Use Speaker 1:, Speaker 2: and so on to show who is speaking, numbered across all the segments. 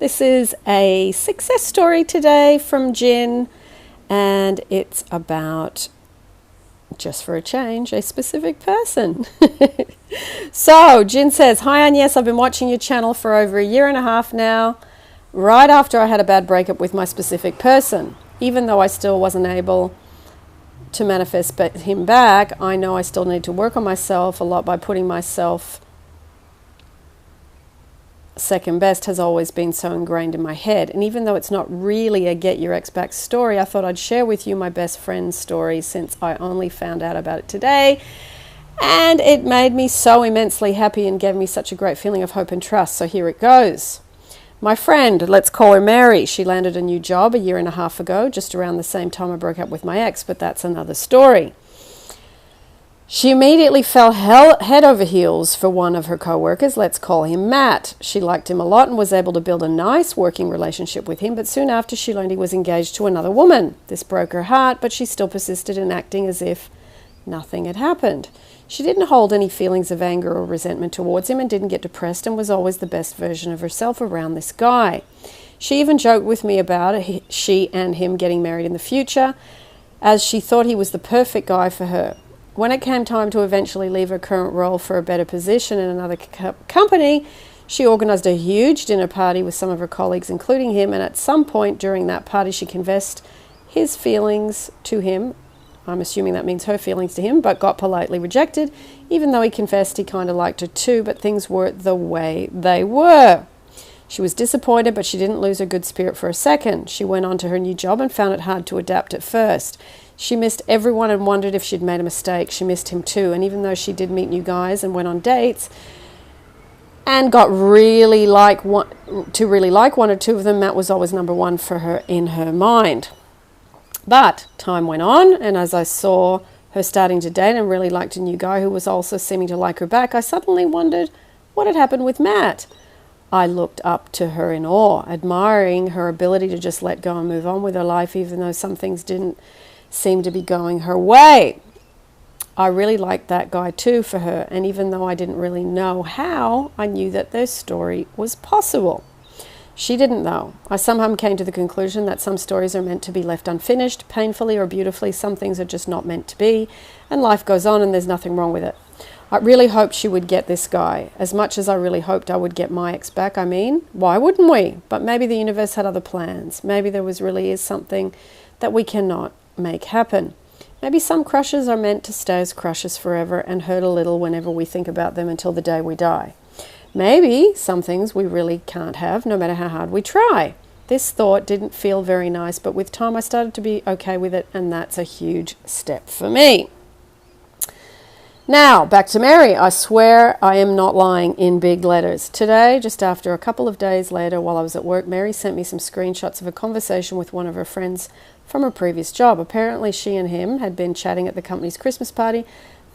Speaker 1: This is a success story today from Jin, and it's about, just for a change, a specific person. So Jin says, "Hi Agnes, I've been watching your channel for over a year and a half now, right after I had a bad breakup with my specific person. Even though I still wasn't able to manifest him back, I know I still need to work on myself a lot by putting myself second best has always been so ingrained in my head. And even though it's not really a get your ex back story, I thought I'd share with you my best friend's story since I only found out about it today. And it made me so immensely happy and gave me such a great feeling of hope and trust. So here it goes. My friend, let's call her Mary. She landed a new job a year and a half ago, just around the same time I broke up with my ex, but that's another story. She immediately fell head over heels for one of her co-workers. Let's call him Matt. She liked him a lot and was able to build a nice working relationship with him, but soon after she learned he was engaged to another woman. This broke her heart, but she still persisted in acting as if nothing had happened. She didn't hold any feelings of anger or resentment towards him and didn't get depressed and was always the best version of herself around this guy. She even joked with me about she and him getting married in the future, as she thought he was the perfect guy for her. When it came time to eventually leave her current role for a better position in another company, she organized a huge dinner party with some of her colleagues, including him, and at some point during that party she confessed his feelings to him. I'm assuming that means her feelings to him, but got politely rejected, even though he confessed he kind of liked her too, but things weren't the way they were. She was disappointed, but she didn't lose her good spirit for a second. She went on to her new job and found it hard to adapt at first. She missed everyone and wondered if she'd made a mistake. She missed him too, and even though she did meet new guys and went on dates and got really like one or two of them, Matt was always number one for her in her mind. But time went on, and as I saw her starting to date and really liked a new guy who was also seeming to like her back, I suddenly wondered what had happened with Matt. I looked up to her in awe, admiring her ability to just let go and move on with her life, even though some things didn't seem to be going her way. I really liked that guy too for her, and even though I didn't really know how, I knew that their story was possible. She didn't though. I somehow came to the conclusion that some stories are meant to be left unfinished, painfully or beautifully. Some things are just not meant to be, and life goes on and there's nothing wrong with it. I really hoped she would get this guy, as much as I really hoped I would get my ex back. I mean, why wouldn't we? But maybe the universe had other plans. Maybe there really is something that we cannot make happen. Maybe some crushes are meant to stay as crushes forever and hurt a little whenever we think about them until the day we die. Maybe some things we really can't have, no matter how hard we try. This thought didn't feel very nice, but with time I started to be okay with it, and that's a huge step for me. Now, back to Mary. I swear I am not lying in big letters. Today, just after a couple of days later, while I was at work, Mary sent me some screenshots of a conversation with one of her friends from her previous job. Apparently, she and him had been chatting at the company's Christmas party,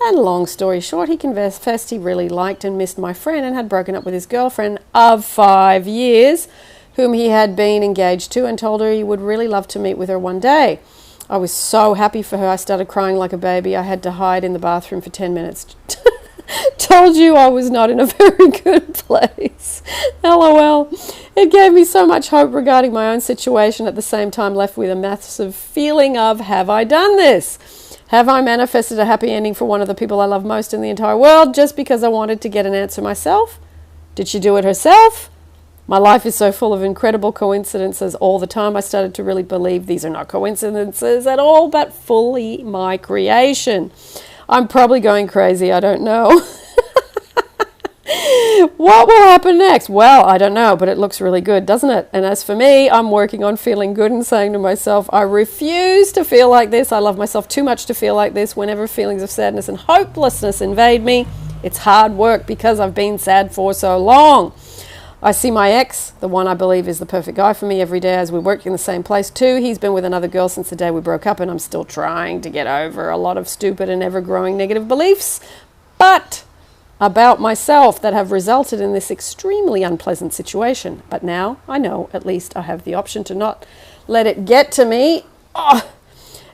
Speaker 1: and long story short, he confessed he really liked and missed my friend and had broken up with his girlfriend of 5 years, whom he had been engaged to, and told her he would really love to meet with her one day. I was so happy for her. I started crying like a baby. I had to hide in the bathroom for 10 minutes. Told you I was not in a very good place. LOL. It gave me so much hope regarding my own situation, at the same time left with a massive feeling of, have I done this? Have I manifested a happy ending for one of the people I love most in the entire world just because I wanted to get an answer myself? Did she do it herself? My life is so full of incredible coincidences all the time. I started to really believe these are not coincidences at all, but fully my creation. I'm probably going crazy. I don't know. What will happen next? Well, I don't know, but it looks really good, doesn't it? And as for me, I'm working on feeling good and saying to myself, I refuse to feel like this. I love myself too much to feel like this. Whenever feelings of sadness and hopelessness invade me, it's hard work because I've been sad for so long. I see my ex, the one I believe is the perfect guy for me, every day as we work in the same place too. He's been with another girl since the day we broke up, and I'm still trying to get over a lot of stupid and ever-growing negative beliefs about myself that have resulted in this extremely unpleasant situation. But now I know at least I have the option to not let it get to me.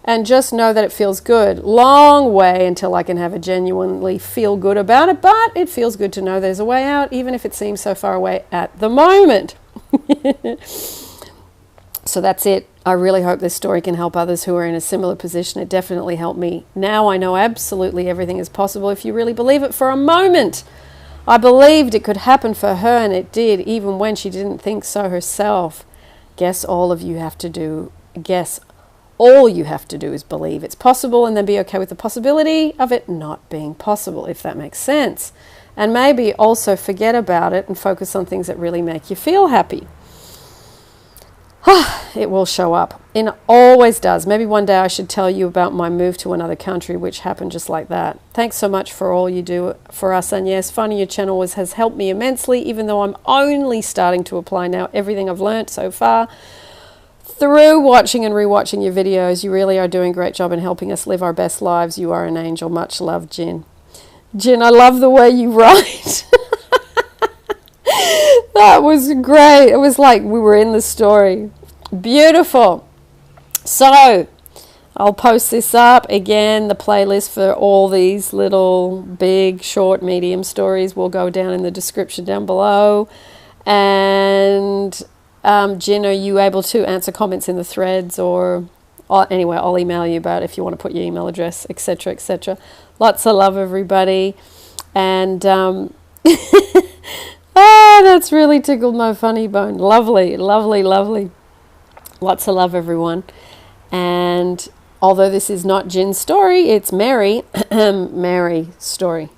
Speaker 1: And just know that it feels good. Long way until I can have a genuinely feel good about it, but it feels good to know there's a way out, even if it seems so far away at the moment. So that's it. I really hope this story can help others who are in a similar position. It definitely helped me. Now I know absolutely everything is possible if you really believe it for a moment. I believed it could happen for her, and it did, even when she didn't think so herself. All you have to do is believe it's possible, and then be okay with the possibility of it not being possible, if that makes sense. And maybe also forget about it and focus on things that really make you feel happy. It will show up. It always does. Maybe one day I should tell you about my move to another country, which happened just like that. Thanks so much for all you do for us. And yes, finding your channel has helped me immensely, even though I'm only starting to apply now everything I've learnt so far. Through watching and rewatching your videos, you really are doing a great job in helping us live our best lives. You are an angel. Much love, Jin. Jin, I love the way you write. That was great. It was like we were in the story. Beautiful. So I'll post this up again. The playlist for all these little, big, short, medium stories will go down in the description down below. And Jin, are you able to answer comments in the threads, or anyway, I'll email you about if you want to put your email address, etc., etc. Lots of love, everybody. And that's really tickled my funny bone. Lovely, lovely, lovely. Lots of love, everyone. And although this is not Jin's story, it's Mary's story.